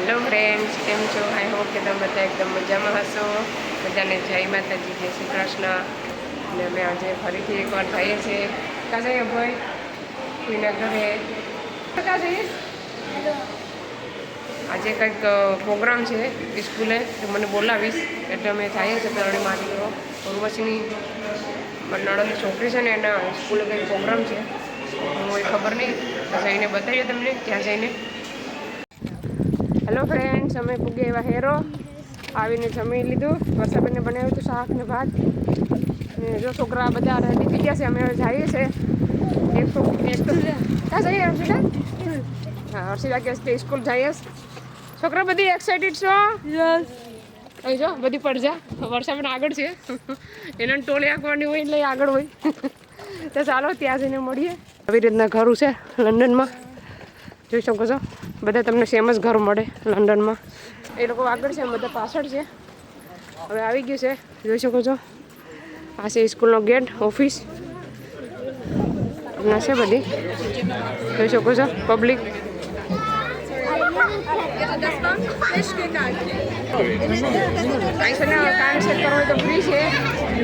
Hello friends, કેમ છો? I hope કે તમે બધા એકદમ મજામાં હશો. બધાને જય માતાજી, જય શ્રી કૃષ્ણ. અને અમે આજે ફરીથી એકવાર થઈએ છીએ. ક્યાં જઈએ ભાઈ? કોઈના ઘરે ક્યાં જઈએ? આજે કંઈક પ્રોગ્રામ છે સ્કૂલે, તો મને બોલાવીશ એટલે અમે જઈએ છીએ. ત્રણે મારી ઉર્વશીની નણંદની છોકરી છે ને, એના સ્કૂલે કંઈક પ્રોગ્રામ છે. હું એ ખબર નહીં, તો જઈને બતાવીએ તમને ત્યાં જઈને. હેલો ફ્રેન્ડ્સ, અમે પૂગે એવા હેરો આવીને જમી લીધું. વરસાદને બનાવ્યું હતું શાક ને ભાત. ને જો છોકરા બધા રેડી થઈ ગયા છે. અમે હવે જઈએ છીએ. એક તો ક્યાં જઈએ હર્ષિતા? હા, હર્ષિતા કે સ્કૂલ જઈએ. છોકરા બધી એક્સાઇટેડ છો? અહીં જો બધી પડજા વર્ષા પણ આગળ છે. એને ટોળી આંકવાની હોય એટલે આગળ હોય. તો ચાલો ત્યાં જઈને મળીએ. આવી રીતના ઘરું છે લંડનમાં, જોઈ શકો છો. બધા તમને સેમ જ ઘર મળે લંડનમાં. એ લોકો આગળ છે, બધા પાછળ છે. હવે આવી ગયું છે, જોઈ શકો છો. આ છે સ્કૂલનો ગેટ, ઓફિસ ના છે બધી, જોઈ શકો છો. પબ્લિક કાન સેટ કરવો હોય તો ફ્રી છે.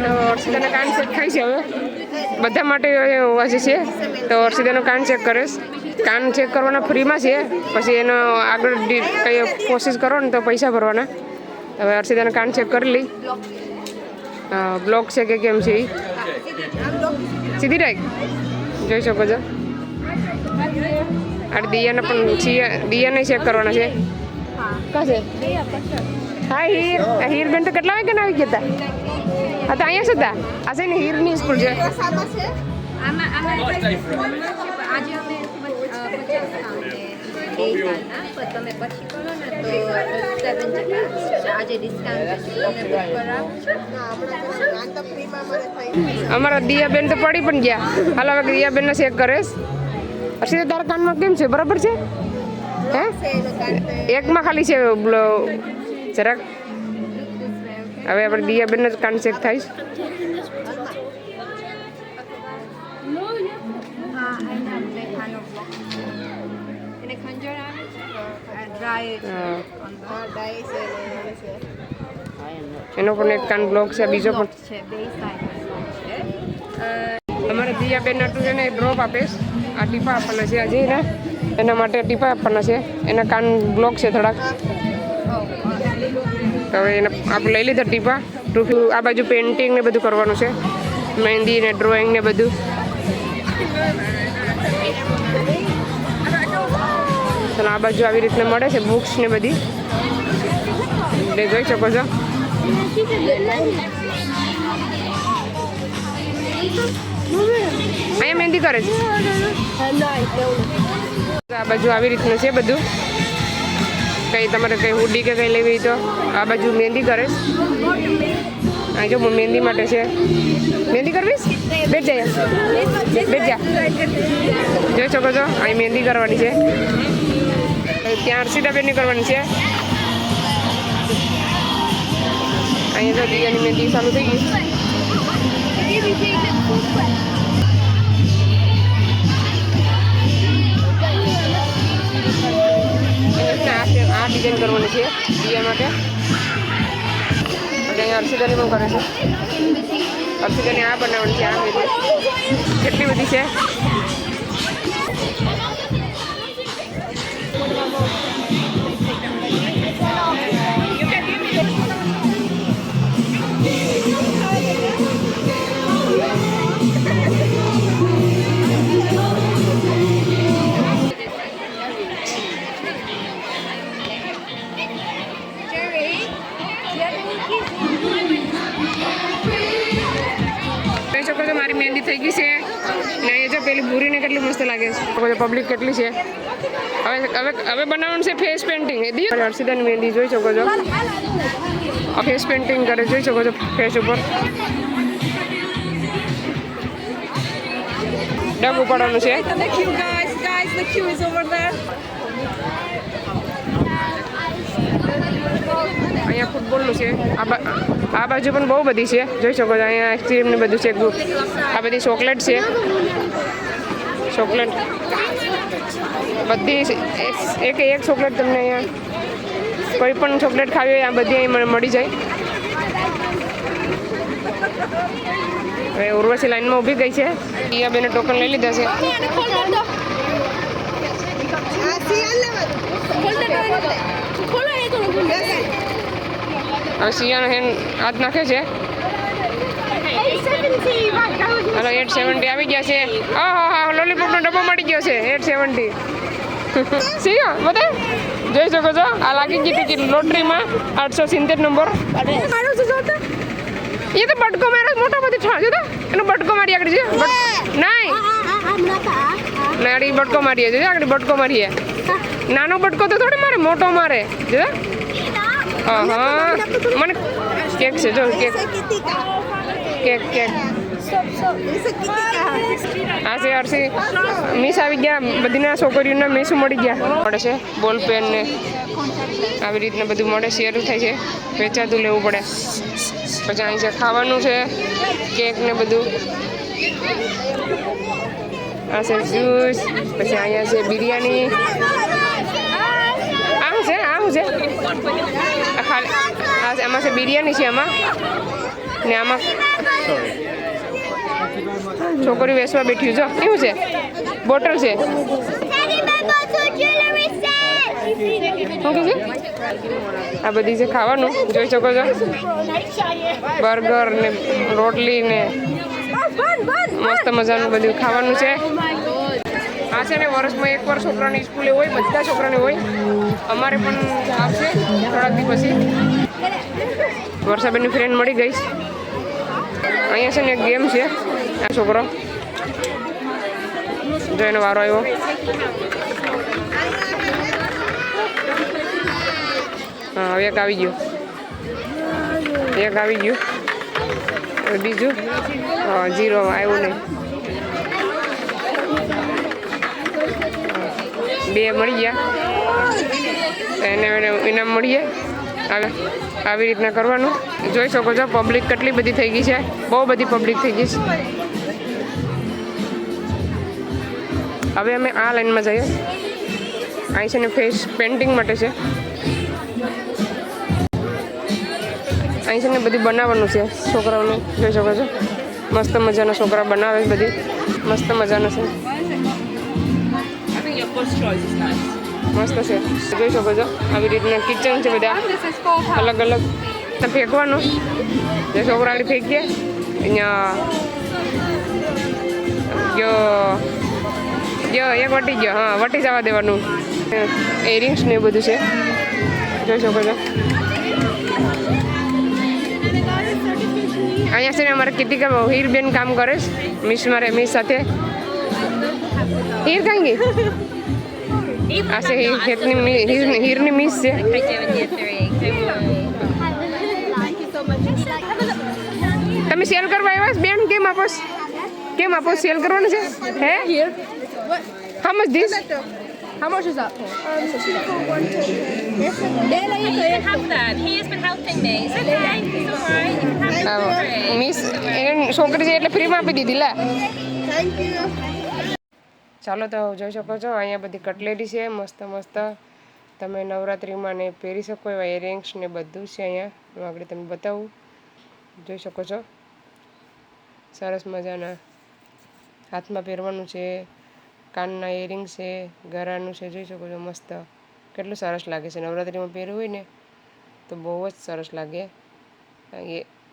તો હર્ષિતાને કાન સેટ થાય છે હવે બધા માટે વાંચે છે. તો હર્ષિતાનો કાન ચેક કરે. કાન ચેક કરવાના ફ્રીમાં છે. પછી એનો આગળ કંઈ કોશિશ કરો ને તો પૈસા ભરવાના. હવે હર્ષિતાને કાન ચેક કરી લઈ. બ્લોક છે કે કેમ છે એ સીધી રાખ, જોઈ શકો છો. આ દિયાને પણ દિયાને ચેક કરવાના છે. કા છે? હા, હીર બેન તો કેટલા વાગે આવી ગયા હતા? હા, તો અહીંયા હતા. આ છે ને હીરની સ્કૂલ છે. અમારા દિયાબેન તો પડી પણ ગયા. હાલ હવે દિયાબેનને ચેક કરે. હર્ષિતા તારા કાનમાં કેમ છે? બરાબર છે? હે, એકમાં ખાલી છે જરાક. હવે આપણે દિયાબેનને જ કાન ચેક થાય. એનો પણ એક કાન બ્લોક છે, બીજો પણ. અમારે દિયાબેન આટલું છે ને ડ્રોપ આપીશ. આ ટીપા આપવાના છે આજે ને, એના માટે ટીપા આપવાના છે. એના કાન બ્લોક છે થોડાક. તો હવે એને આપણે લઈ લીધા ટીપા. આ બાજુ પેઇન્ટિંગ ને બધું કરવાનું છે, મહેંદી ને ડ્રોઈંગ ને બધું. ચાલો, આ બાજુ આવી રીતના મળે છે બુક્સ ને બધી, એટલે જોઈ શકો છો. અહીંયા મહેંદી કરે છે. આ બાજુ આવી રીતનું છે બધું. કંઈ તમારે કંઈ હુડી કે કંઈ લેવી તો આ બાજુ મહેંદી કરે. આ જો મહેંદી માટે છે. મહેંદી કરવીશ? બેઠ જાય, બેઠ જા. જોઈ શકો છો, અહીં મહેંદી કરવાની છે. ત્યાં હર્ષિતાબેનની કરવાની છે. અહીંયા તો દિયાની મહેંદી ચાલુ થઈ ગઈ. આ ડિઝાઇન કરવાની છે દિયા માટે. અહીંયા હર્ષિતાની પણ કરે છે. હર્ષિતાની આ બનાવવાની છે. આ રીતે કેટલી બધી છે. મારી મહેંદી થઈ ગઈ છે ને. એ જો પેલી ભૂરીને કેટલી મસ્ત લાગે છે. પબ્લિક કેટલી છે. હવે બનાવવાનું છે ફેસ પેઇન્ટિંગ. હર્ષિતાની મહેંદી જોઈ શકો છો. ફેસ પેઇન્ટિંગ કરે, જોઈ શકો છો. ફેસ ઉપર ડબ ઉપાડવાનું છે. અહીંયા ફૂટબોલનું છે. આ બાજુ પણ બહુ બધી છે, જોઈ શકો છો. અહીંયા આઈસ્ક્રીમ ને બધું છે. આ બધી ચોકલેટ છે. ચોકલેટ બધી એક ચોકલેટ તમને અહીંયા કોઈ પણ ચોકલેટ ખાવી હોય આ બધી અહીં મળી જાય. હવે ઉર્વશી લાઈનમાં ઊભી ગઈ છે. પિયા બેને ટોકન લઈ લીધા છે. હવે સિયાનો હેન્ડ હાથ નાખે છે. હલો 870 આવી ગયા છે. હા લોલીપોપનો ડબ્બો મળી ગયો છે 870. સિયા બધા જોઈ શકો છો. આ લાગી ગઈ ટિકિટ લોટરીમાં 870 નંબર. એ તો બટકો મારો મોટા બધી ઠા છે તો એનો બટકો મારી આગળ છે. નહીં નાડી બટકો મારીએ છે આગળ બટકો મારીએ. નાનો બટકો તો થોડી મારે મોટો મારે છે. હા મને કેક છે જો કેક કેક કેક આ છે હર્ષી મિસ આવી ગયા. બધીના છોકરીઓના મિસ મળી ગયા. મળે છે બોલ પેન ને આવી રીતના બધું મળે. શેર થાય છે વેચાતું લેવું પડે. પછી અહીં છે ખાવાનું છે કેક ને બધું. આ છે જ્યુસ. પછી અહીંયા છે બિરયાની. આવું છે આવું છે ખાલી આમાં છે બિરયાની છે આમાં ને આમાં છોકરી વેચવા બેઠી જો કેવું છે બોટલ છે. શું કે છે આ બધી છે ખાવાનું જોઈ શકો છો. બર્ગર ને રોટલી ને મસ્ત મજાનું બધું ખાવાનું છે. આ છે ને વર્ષમાં એકવાર છોકરાની સ્કૂલે હોય બધા છોકરાને હોય. અમારે પણ આવશે થોડાક દી પછી. વર્ષાબેનની ફ્રેન્ડ મળી ગઈ. અહીંયા છે ને એક ગેમ છે. આ છોકરો જો એનો વારો આવ્યો. હા એક આવી ગયું બીજું 0 આવ્યું નહીં. 2 મળી ગયા એને ઇનામ મળીએ. આવી રીતના કરવાનું. જોઈ શકો છો પબ્લિક કેટલી બધી થઈ ગઈ છે. બહુ બધી પબ્લિક થઈ ગઈ છે. હવે અમે આ લાઈનમાં જઈએ. અહીં છે ને ફેસ પેઇન્ટિંગ માટે છે. અહીં છે ને બધું બનાવવાનું છે છોકરાઓનું જોઈ શકો છો. મસ્ત મજાના છોકરા બનાવે બધી મસ્ત મજાના છે. મસ્ત છે જોઈ શકો છો. આવી રીતના કિચન છે બધા અલગ અલગ. તો ફેંકવાનું જે છોકરાને ફેંકીએ અહીંયા એક વટી ગયો. હા વટી જવા દેવાનું. એરિંગ્સ ને બધું છે જોઈ શકો છો. અહીંયા છે ને અમારે કીર્તિકા હીરબેન કામ કરે છે મિસ સાથે. હીર કઈ ગઈ? આ છે હીરની મિસ છે. તમે સેલ કરવા આવ્યા બેન? કેમ આપો સેલ કરવાનું છે હે? How much this? How much is that for? Have that. He has been helping me. It's okay. It's alright. You can have it. Miss છોકરી છે એટલે ફ્રીમાં આપી દીધી લે. Thank you. ચાલો તો જોઈ શકો છો અહીંયા બધી કટલેરી છે મસ્ત મસ્ત. તમે નવરાત્રિમાં ને પહેરી શકો એવા ઇયરિંગ્સ ને બધું છે અહીંયા. હું આગળ તમને બતાવું. જોઈ શકો છો સરસ મજાના હાથમાં પહેરવાનું છે. કાનના ઇયરિંગ છે ગરાનું છે જોઈ શકો છો. મસ્ત કેટલું સરસ લાગે છે. નવરાત્રિમાં પહેરવું હોય ને તો બહુ જ સરસ લાગે.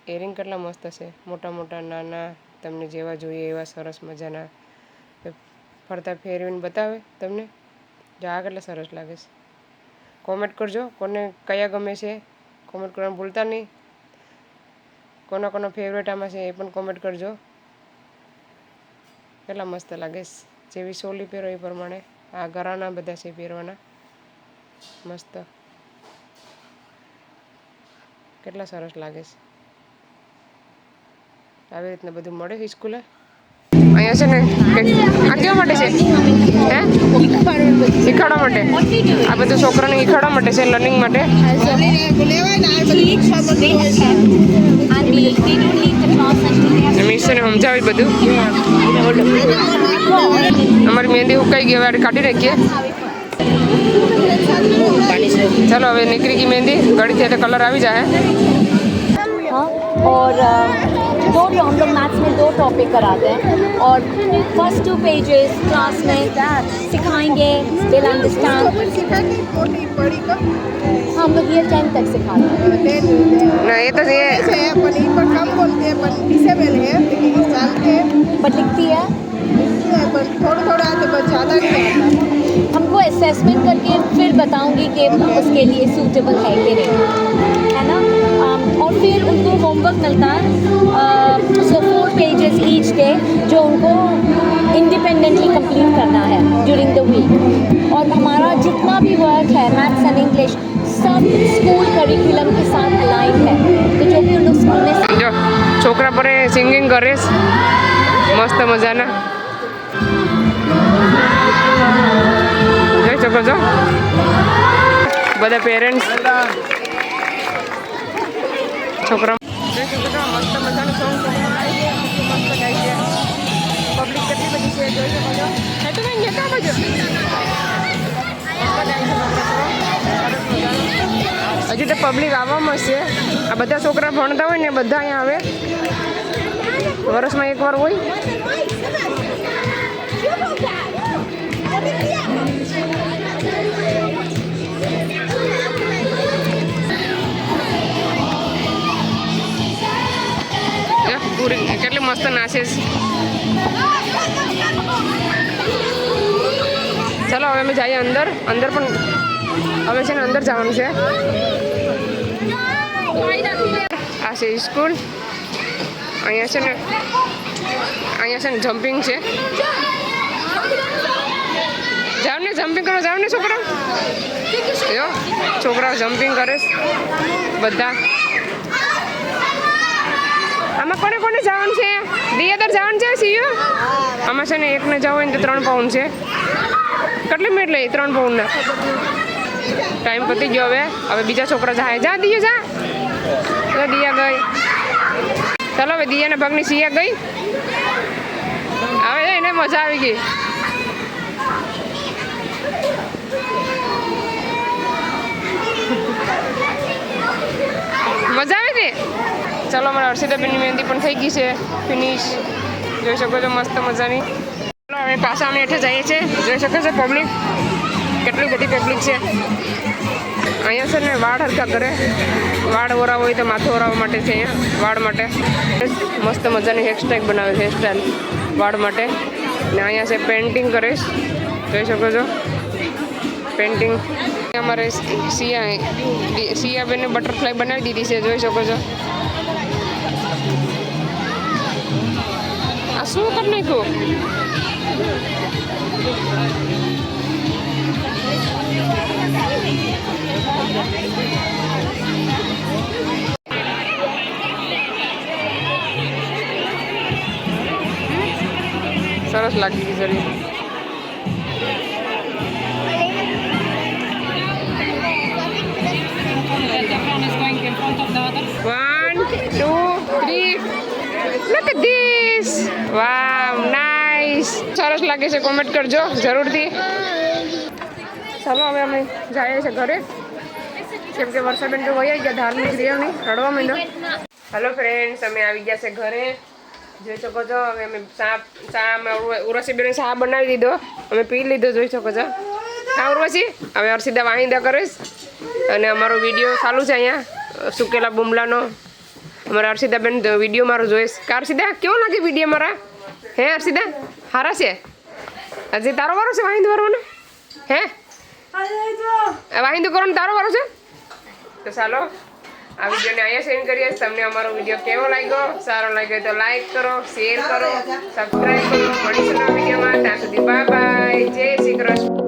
ઇયરિંગ કેટલા મસ્ત છે મોટા મોટા નાના તમને જેવા જોઈએ એવા સરસ મજાના. ફરતા ફેરવીને બતાવે તમને જો આ કેટલા સરસ લાગે છે. કોમેન્ટ કરજો કોને કયા ગમે છે. કોમેન્ટ કરવાનું ભૂલતા નહીં. કોના ફેવરેટ આમાં છે એ પણ કોમેન્ટ કરજો. કેટલા મસ્ત લાગે છે. જેવી સોલી પહેરો એ પ્રમાણે આ ગરાના બધા છે પહેરવાના મસ્ત. કેટલા સરસ લાગે છે. આવી રીતના બધું મળે છે સ્કૂલે. અહીંયા છે ને આ કેવા માટે છે હે? શીખવાડવા માટે. આ બધું છોકરાને શીખવાડવા માટે છે લર્નિંગ માટે. મિસ ને સમજાવી બધું. અમારી મહેંદી ઉકાઈ ગઈ હવે કાઢી નાખીએ. चलो હવે નીકળી ગઈ મહેંદી ઘડી છે એટલે કલર આવી જાય हाँ और दो हम लोग मैथ्स में 2 टॉपिक कराते हैं और फर्स्ट 2 पेजेस क्लास में सिखाएंगे दिल अंडरस्टैंड हम लोग ये 10 तक सिखाते हैं ના એ તો છે बट लिखती है हमको असेसमेंट करके फिर बताऊंगी कि उसके लिए सूटेबल है कि नहीं है ना और फिर उनको होमवर्क मिलता है सो 4 पेजेस ईच डे जो उनको इंडिपेंडेंटली कंप्लीट करना है ड्यूरिंग द वीक और हमारा जितना भी वर्क है मैथ्स एंड इंग्लिश सब स्कूल करिकुलम के साथ अलाइन है तो जो भी उन लोग स्कूल में જો છોકરા પર સિંગિંગ કરે છે મસ્ત મજાના જોઈ શકો છો બધા પેરેન્ટ્સ છોકરા જોઈ શકો છો મસ્ત મજાનું સોંગ મસ્ત ગાય છે પબ્લિક કેટલી બધી છે જોઈ શકો છો એ તો નહીં કા બાજુ હજી તો પબ્લિક આવવામાં છે આ બધા છોકરા ભણતા હોય ને બધા અહીંયા આવે વર્ષમાં એકવાર હોય પૂરી કેટલી મસ્ત નાચે છે ચાલો હવે અમે જઈએ અંદર અંદર પણ હવે છે ને અંદર જવાનું છે આ છે સ્કૂલ અહીંયા છે ને જમ્પિંગ છે જાવ ને જમ્પિંગ કરો જાવ ને છોકરા જો છોકરાઓ જમ્પિંગ કરે બધા આમાં કોને કોને જવાનું છે દિયાદર જવાનું છે સીયુ આમાં છે ને એકને જવું હોય ને તો 3 પાઉન્ડ છે કેટલી મિનિટ લઈ 3 પાઉન્ડના ટાઈમ પતી ગયો હવે બીજા છોકરા જાય જા દિયા જા દિયા ગઈ ચાલો હવે દિયાના ભાગની સિયા ગઈ હવે એને મજા આવી ગઈ મજા આવી ગઈ ચાલો અમારા હર્ષિતાબેનની મહેંદી પણ થઈ ગઈ છે ફિનિશ જોઈ શકો છો મસ્ત મજાની ચાલો હવે પાછા અમે હેઠે જઈએ છીએ જોઈ શકો છો પબ્લિક કેટલી બધી પબ્લિક છે અહીંયા છે ને વાળ હરખા કરે વાળ ઓરાવ હોય તો માથું ઓરાવવા માટે છે અહીંયા વાળ માટે મસ્ત મજાની હેરસ્ટાઈલ બનાવે છે હેરસ્ટાઈલ વાળ માટે ને અહીંયા છે પેઇન્ટિંગ કરે જોઈ શકો છો પેઇન્ટિંગ અમારે સિયાબેને બટરફ્લાય બનાવી દીધી છે જોઈ શકો છો આ શું કરી નાખ્યું સરસ લાગી ગઈ જરી One, two, three. Look at this. Wow, nice. સરસ લાગે છે કોમેન્ટ કરજો જરૂરથી ચાલો હવે અમે જઈએ છીએ ઘરે કેમ કે વર્ષાબેન તો વહી ગયા ધાર્મિક ક્રિયાની રડવા માંડ્યો હેલો ફ્રેન્ડ્સ અમે આવી ગયા છે ઘરે જોઈ શકો છો હવે અમે ચા ઉર્વશીબેને ચા બનાવી દીધો અમે પી લીધો જોઈ શકો છો હા ઉર્વશી હવે હર્ષિતા વાહિંદા કરીશ અને અમારો વિડીયો ચાલુ છે અહીંયા સુકેલા બુમલાનો અમારા હર્ષિતાબેન વિડીયો મારો જોઈશ કે હર્ષિતા કેવો લાગે વિડીયો મારા હે હર્ષિતા સારા છે હજી તારો વારો છે વાહિંદુ કરવાનો હે વાહિંદુ કરવાનો તારો વારો છે તો ચાલો આ વિડીયોને અહીંયા સેન્ડ કરીએ તમને અમારો વિડીયો કેવો લાગ્યો સારો લાગ્યો તો લાઈક કરો શેર કરો સબસ્ક્રાઈબ કરો મળીશું નવા વિડીયોમાં ત્યાં સુધી બાય બાય જય શ્રી કૃષ્ણ